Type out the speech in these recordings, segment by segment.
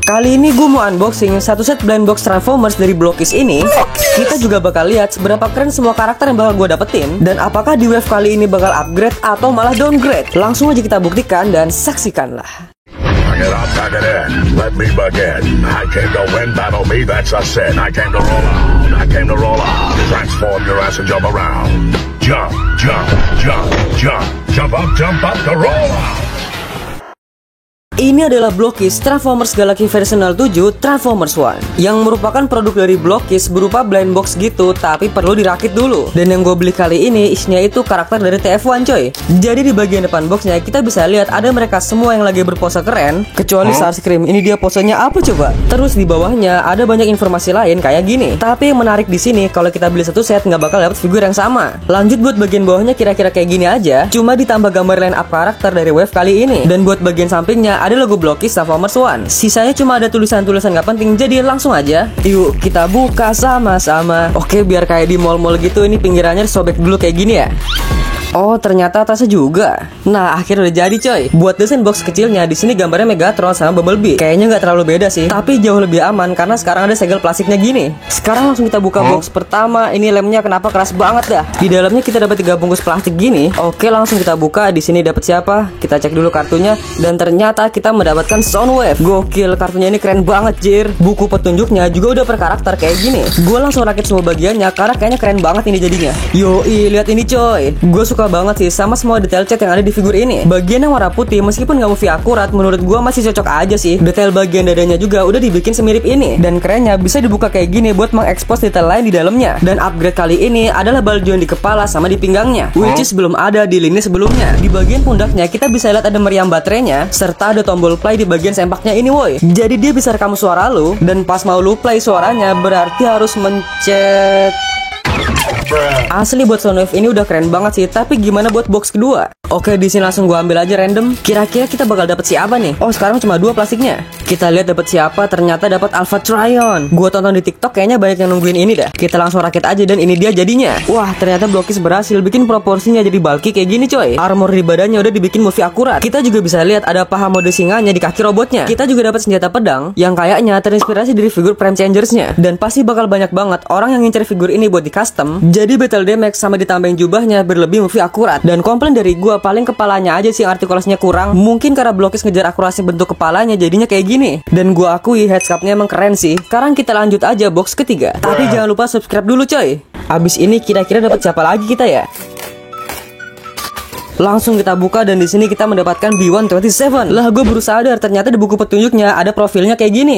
Kali ini gue mau unboxing satu set blind box Transformers dari Blockis ini. Kita juga bakal lihat seberapa keren semua karakter yang bakal gue dapetin, dan apakah di wave kali ini bakal upgrade atau malah downgrade. Langsung aja kita buktikan dan saksikanlah. Pack it in, let me begin. I came to win, battle me, that's a sin. I came to roll out, I came to roll out. Transform your ass and jump around. Jump, jump, jump, jump. Jump up to roll out. Ini adalah Blockis Transformers Galaxy Versional 7 Transformers One, yang merupakan produk dari Blockis berupa blind box gitu, tapi perlu dirakit dulu. Dan yang gue beli kali ini isinya itu karakter dari TF1 coy. Jadi di bagian depan boxnya kita bisa lihat ada mereka semua yang lagi berpose keren, kecuali Starscream. Ini dia posenya apa coba? Terus di bawahnya ada banyak informasi lain kayak gini. Tapi yang menarik di sini kalau kita beli satu set nggak bakal dapat figur yang sama. Lanjut buat bagian bawahnya kira-kira kayak gini aja, cuma ditambah gambar line up karakter dari wave kali ini. Dan buat bagian sampingnya ada logo Blockis Transformers One. Sisanya cuma ada tulisan-tulisan gak penting, jadi langsung aja yuk kita buka sama-sama. Oke, biar kayak di mall-mall gitu, ini pinggirannya disobek dulu kayak gini ya. Oh, ternyata atasnya juga. Nah, akhirnya udah jadi coy. Buat desain box kecilnya, di sini gambarnya Megatron sama Bumblebee. Kayaknya nggak terlalu beda sih, tapi jauh lebih aman karena sekarang ada segel plastiknya gini. Sekarang langsung kita buka box pertama. Ini lemnya kenapa keras banget dah. Di dalamnya kita dapat 3 bungkus plastik gini. Oke, langsung kita buka. Di sini dapat siapa? Kita cek dulu kartunya, dan ternyata kita mendapatkan Soundwave. Gokil, kartunya ini keren banget jir. Buku petunjuknya juga udah per karakter kayak gini. Gue langsung rakit semua bagiannya karena kayaknya keren banget ini jadinya. Yoi, lihat ini coy. Gue suka banget sih sama semua detail cat yang ada di figur ini. Bagian yang warna putih meskipun nggak movie akurat, menurut gua masih cocok aja sih. Detail bagian dadanya juga udah dibikin semirip ini, dan kerennya bisa dibuka kayak gini buat mengekspos detail lain di dalamnya. Dan upgrade kali ini adalah baljon di kepala sama di pinggangnya, which is belum ada di lini sebelumnya. Di bagian pundaknya kita bisa lihat ada meriam baterainya, serta ada tombol play di bagian sempaknya ini woi. Jadi dia bisa rekam suara lu, dan pas mau lu play suaranya berarti harus mencet. Asli buat Soundwave ini udah keren banget sih, tapi gimana buat box kedua? Oke, di sini langsung gua ambil aja random. Kira-kira kita bakal dapat siapa nih? Oh, sekarang cuma 2 plastiknya. Kita lihat dapat siapa, ternyata dapat Alpha Trion. Gua tonton di TikTok kayaknya banyak yang nungguin ini dah. Kita langsung rakit aja dan ini dia jadinya. Wah, ternyata Blockis berhasil bikin proporsinya jadi bulky kayak gini coy. Armor di badannya udah dibikin movie akurat. Kita juga bisa lihat ada paha mode singanya di kaki robotnya. Kita juga dapat senjata pedang yang kayaknya terinspirasi dari figur Prime Changersnya. Dan pasti bakal banyak banget orang yang ngincer figur ini buat di custom. Jadi battle damage sama ditambahin jubahnya berlebih movie akurat. Dan komplain dari gua paling kepalanya aja sih yang artikulasinya kurang. Mungkin karena Blockis ngejar akurasi bentuk kepalanya jadinya kayak gini. Dan gua akui headsculptnya emang keren sih. Sekarang kita lanjut aja box ketiga. Tapi jangan lupa subscribe dulu coy. Abis ini kira-kira dapat siapa lagi kita ya? Langsung kita buka dan di sini kita mendapatkan B127. Lah, gue baru sadar ternyata di buku petunjuknya ada profilnya kayak gini.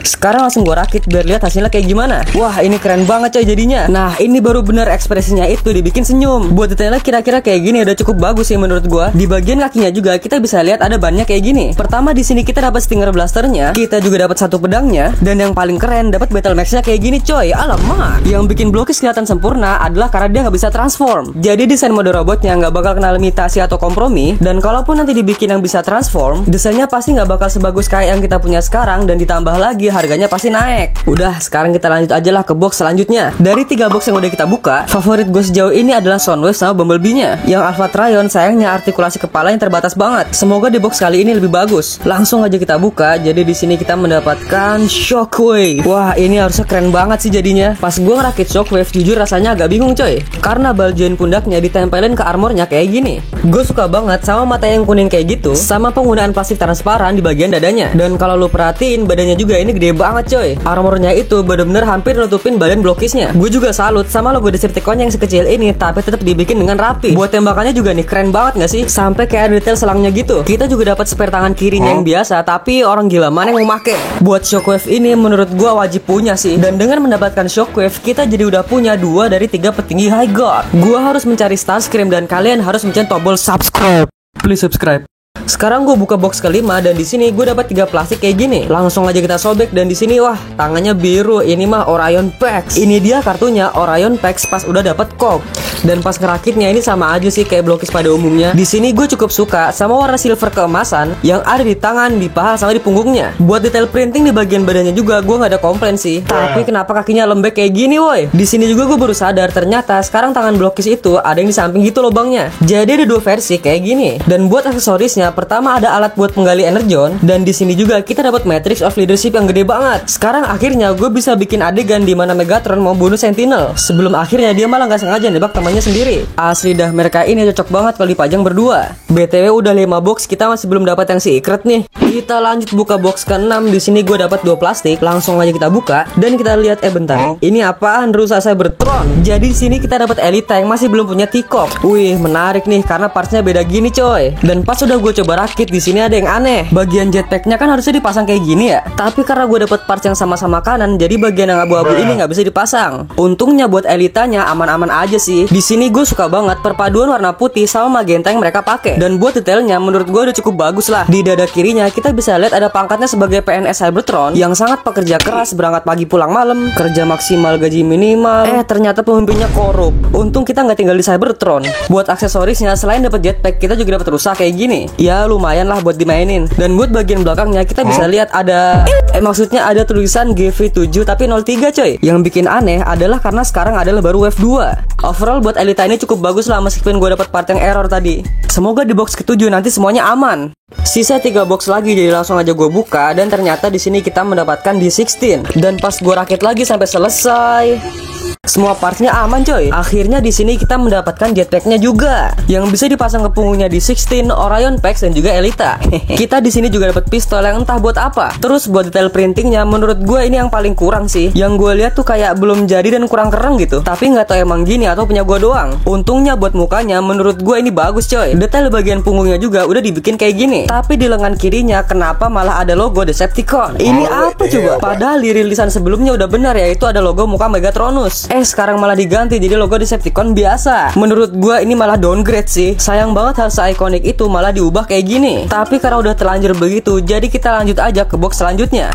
Sekarang langsung gue rakit biar lihat hasilnya kayak gimana. Wah, ini keren banget coy jadinya. Nah, ini baru bener ekspresinya itu dibikin senyum. Buat detailnya kira-kira kayak gini udah cukup bagus sih menurut gue. Di bagian kakinya juga kita bisa lihat ada bannya kayak gini. Pertama di sini kita dapat Stinger Blasternya, kita juga dapat satu pedangnya, dan yang paling keren dapat Battle Max-nya kayak gini coy. Alamak. Yang bikin Blockis kelihatan sempurna adalah karena dia nggak bisa transform. Jadi desain mode robotnya nggak bakal kena limitasi atau kompromi, dan kalaupun nanti dibikin yang bisa transform, desainnya pasti nggak bakal sebagus kayak yang kita punya sekarang, dan ditambah lagi harganya pasti naik. Udah, sekarang kita lanjut aja lah ke box selanjutnya. Dari 3 box yang udah kita buka, favorit gue sejauh ini adalah Soundwave sama Bumblebee-nya. Yang Alpha Trion sayangnya artikulasi kepala yang terbatas banget. Semoga di box kali ini lebih bagus. Langsung aja kita buka. Jadi di sini kita mendapatkan Shockwave. Wah, ini harusnya keren banget sih jadinya. Pas gue ngerakit Shockwave, jujur rasanya agak bingung coy, karena bagian pundaknya ditempelin ke armornya kayak gini. Gue suka banget sama mata yang kuning kayak gitu, sama penggunaan plastik transparan di bagian dadanya. Dan kalau lu perhatiin badannya juga ini gede banget coy. Armornya itu bener-bener hampir nutupin badan Blockisnya. Gue juga salut sama logo Decepticon yang sekecil ini, tapi tetap dibikin dengan rapi. Buat tembakannya juga nih keren banget gak sih? Sampai kayak detail selangnya gitu. Kita juga dapat spare tangan kirinya yang biasa, tapi orang gila mana yang mau make. Buat Shockwave ini menurut gue wajib punya sih. Dan dengan mendapatkan Shockwave, kita jadi udah punya 2 dari 3 petinggi High God. Gue harus mencari Starscream dan kalian harus mencet tombol subscribe. Please subscribe. Sekarang gue buka box kelima dan di sini gue dapat 3 plastik kayak gini. Langsung aja kita sobek dan di sini wah, tangannya biru. Ini mah Orion Pax. Ini dia kartunya Orion Pax pas udah dapat kop. Dan pas ngerakitnya ini sama aja sih kayak Blockis pada umumnya. Di sini gue cukup suka sama warna silver keemasan yang ada di tangan, di paha sama di punggungnya. Buat detail printing di bagian badannya juga gue nggak ada komplain sih. Tapi kenapa kakinya lembek kayak gini woi? Di sini juga gue baru sadar ternyata sekarang tangan Blockis itu ada yang di samping gitu lubangnya. Jadi ada 2 versi kayak gini. Dan buat aksesorisnya pertama ada alat buat menggali energon, dan di sini juga kita dapat Matrix of Leadership yang gede banget. Sekarang akhirnya gue bisa bikin adegan di mana Megatron mau bunuh Sentinel. Sebelum akhirnya dia malah nggak sengaja nembak temannya sendiri. Asli dah, mereka ini cocok banget kalau dipajang berdua. BTW udah 5 box, kita masih belum dapat yang secret nih. Kita lanjut buka box ke-6. Di sini gue dapat 2 plastik. Langsung aja kita buka dan kita lihat bentar. Ini apaan? Rusa Cybertron. Jadi di sini kita dapat Elita yang masih belum punya T-Cog. Wih, menarik nih karena partsnya beda gini coy. Dan pas udah gue coba rakit, di sini ada yang aneh. Bagian jetpacknya kan harusnya dipasang kayak gini ya. Tapi karena gue dapat parts yang sama-sama kanan, jadi bagian yang abu-abu ini nggak bisa dipasang. Untungnya buat Elitanya aman-aman aja sih. Di sini gue suka banget perpaduan warna putih sama magenta yang mereka pakai. Dan buat detailnya menurut gue udah cukup bagus lah. Di dada kirinya kita bisa lihat ada pangkatnya sebagai PNS Cybertron yang sangat pekerja keras, berangkat pagi pulang malam, kerja maksimal gaji minimal. Ternyata pemimpinnya korup. Untung kita nggak tinggal di Cybertron. Buat aksesorisnya selain dapat jetpack, kita juga dapat rusa kayak gini. Ya lumayan lah buat dimainin. Dan buat bagian belakangnya kita bisa lihat ada maksudnya ada tulisan GV7 tapi 03 coy. Yang bikin aneh adalah karena sekarang adalah baru wave 2. Overall buat Elita ini cukup bagus lah meskipun gue dapat part yang error tadi. Semoga di box ke-7 nanti semuanya aman. Sisa 3 box lagi, jadi langsung aja gue buka. Dan ternyata di sini kita mendapatkan D16. Dan pas gue rakit lagi sampai selesai, semua partnya aman coy. Akhirnya di sini kita mendapatkan jetpacknya juga yang bisa dipasang ke punggungnya di 16, Orion Pax dan juga Elita. Kita di sini juga dapat pistol yang entah buat apa. Terus buat detail printingnya menurut gue ini yang paling kurang sih. Yang gue lihat tuh kayak belum jadi dan kurang keren gitu. Tapi nggak tahu emang gini atau punya gue doang. Untungnya buat mukanya menurut gue ini bagus coy. Detail bagian punggungnya juga udah dibikin kayak gini. Tapi di lengan kirinya kenapa malah ada logo Decepticon? Ini apa coba? Padahal di rilisan sebelumnya udah benar yaitu ada logo muka Megatronus. Sekarang malah diganti jadi logo Decepticon biasa. Menurut gua ini malah downgrade sih. Sayang banget hal se-ikonik itu malah diubah kayak gini. Tapi karena udah terlanjur begitu, jadi kita lanjut aja ke box selanjutnya.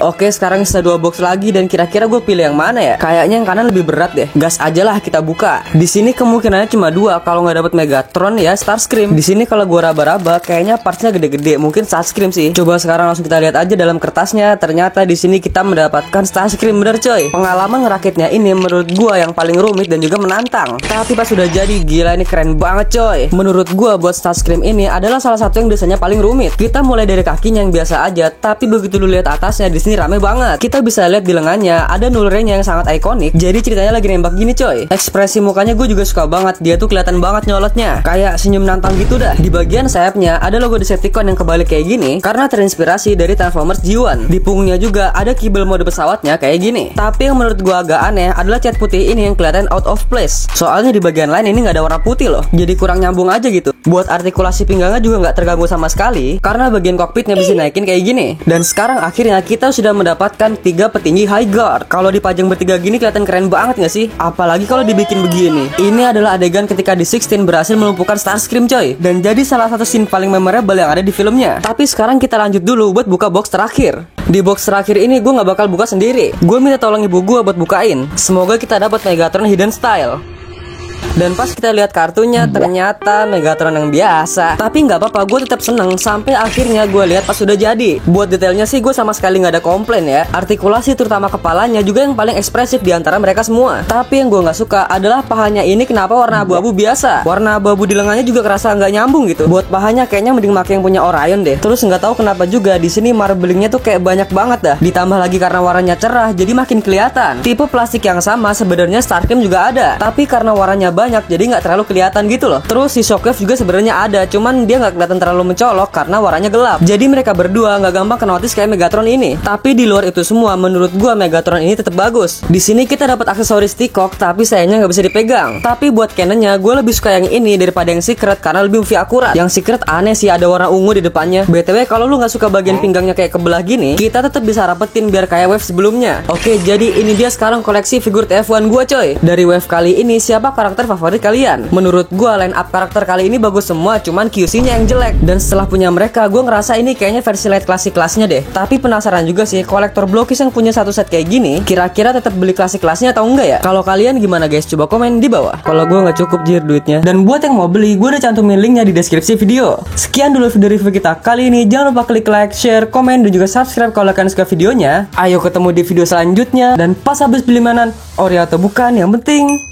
Oke, sekarang sisa 2 box lagi dan kira-kira gue pilih yang mana ya? Kayaknya yang kanan lebih berat deh. Gas aja lah kita buka. Di sini kemungkinannya cuma 2 kalau nggak dapat Megatron ya Starscream. Di sini kalau gue raba-raba kayaknya partsnya gede-gede, mungkin Starscream sih. Coba sekarang langsung kita lihat aja dalam kertasnya. Ternyata di sini kita mendapatkan Starscream bener coy. Pengalaman ngerakitnya ini menurut gue yang paling rumit dan juga menantang. Tapi pas sudah jadi, gila ini keren banget coy. Menurut gue buat Starscream ini adalah salah satu yang biasanya paling rumit. Kita mulai dari kakinya yang biasa aja, tapi begitu lu lihat atasnya di sini rame banget. Kita bisa lihat di lengannya ada nulrenya yang sangat ikonik. Jadi ceritanya lagi nembak gini coy. Ekspresi mukanya gue juga suka banget. Dia tuh kelihatan banget nyolotnya, kayak senyum nantang gitu dah. Di bagian sayapnya ada logo Decepticon yang kebalik kayak gini karena terinspirasi dari Transformers G1. Di punggungnya juga ada kibel mode pesawatnya kayak gini. Tapi yang menurut gue agak aneh adalah cat putih ini yang kelihatan out of place. Soalnya di bagian lain ini nggak ada warna putih loh. Jadi kurang nyambung aja gitu. Buat artikulasi pinggangnya juga nggak terganggu sama sekali karena bagian kokpitnya bisa naikin kayak gini. Dan sekarang akhirnya kita sudah mendapatkan 3 petinggi High Guard. Kalau dipajang bertiga gini kelihatan keren banget gak sih? Apalagi kalau dibikin begini. Ini adalah adegan ketika D16 berhasil melumpuhkan Starscream coy. Dan jadi salah satu scene paling memorable yang ada di filmnya. Tapi sekarang kita lanjut dulu buat buka box terakhir. Di box terakhir ini gue gak bakal buka sendiri. Gue minta tolong ibu gue buat bukain. Semoga kita dapat Megatron Hidden Style. Dan pas kita lihat kartunya ternyata Megatron yang biasa. Tapi nggak apa-apa, gue tetap seneng. Sampai akhirnya gue lihat pas sudah jadi. Buat detailnya sih gue sama sekali nggak ada komplain ya. Artikulasi terutama kepalanya juga yang paling ekspresif di antara mereka semua. Tapi yang gue nggak suka adalah pahanya ini kenapa warna abu-abu biasa. Warna abu-abu di lengannya juga kerasa nggak nyambung gitu. Buat pahanya kayaknya mending pakai yang punya Orion deh. Terus nggak tahu kenapa juga di sini marblingnya tuh kayak banyak banget dah. Ditambah lagi karena warnanya cerah jadi makin kelihatan. Tipe plastik yang sama sebenarnya Starscream juga ada. Tapi karena warnanya banyak jadi nggak terlalu kelihatan gitu loh. Terus si Shockwave juga sebenarnya ada, cuman dia nggak kelihatan terlalu mencolok karena warnanya gelap. Jadi mereka berdua nggak gampang kena notice kayak Megatron ini. Tapi di luar itu semua menurut gua Megatron ini tetap bagus. Di sini kita dapat aksesoris T-Cog tapi sayangnya nggak bisa dipegang. Tapi buat Cannonnya gue lebih suka yang ini daripada yang Secret karena lebih movie akurat. Yang Secret aneh sih ada warna ungu di depannya. BTW kalau lu nggak suka bagian pinggangnya kayak kebelah gini, kita tetap bisa rapetin biar kayak wave sebelumnya. Oke, jadi ini dia sekarang koleksi figur TF1 gua coy. Dari wave kali ini siapa karakter favorit kalian? Menurut gue line up karakter kali ini bagus semua, cuman QC-nya yang jelek. Dan setelah punya mereka, gue ngerasa ini kayaknya versi light klasik kelasnya deh. Tapi penasaran juga sih, kolektor Blockies yang punya satu set kayak gini, kira-kira tetap beli klasik kelasnya atau enggak ya? Kalau kalian gimana guys? Coba komen di bawah. Kalau gue nggak cukup jir duitnya. Dan buat yang mau beli, gue udah cantumin linknya di deskripsi video. Sekian dulu video review kita kali ini. Jangan lupa klik like, share, komen, dan juga subscribe kalau kalian suka videonya. Ayo ketemu di video selanjutnya. Dan pas habis beli mainan, ori atau bukan, yang penting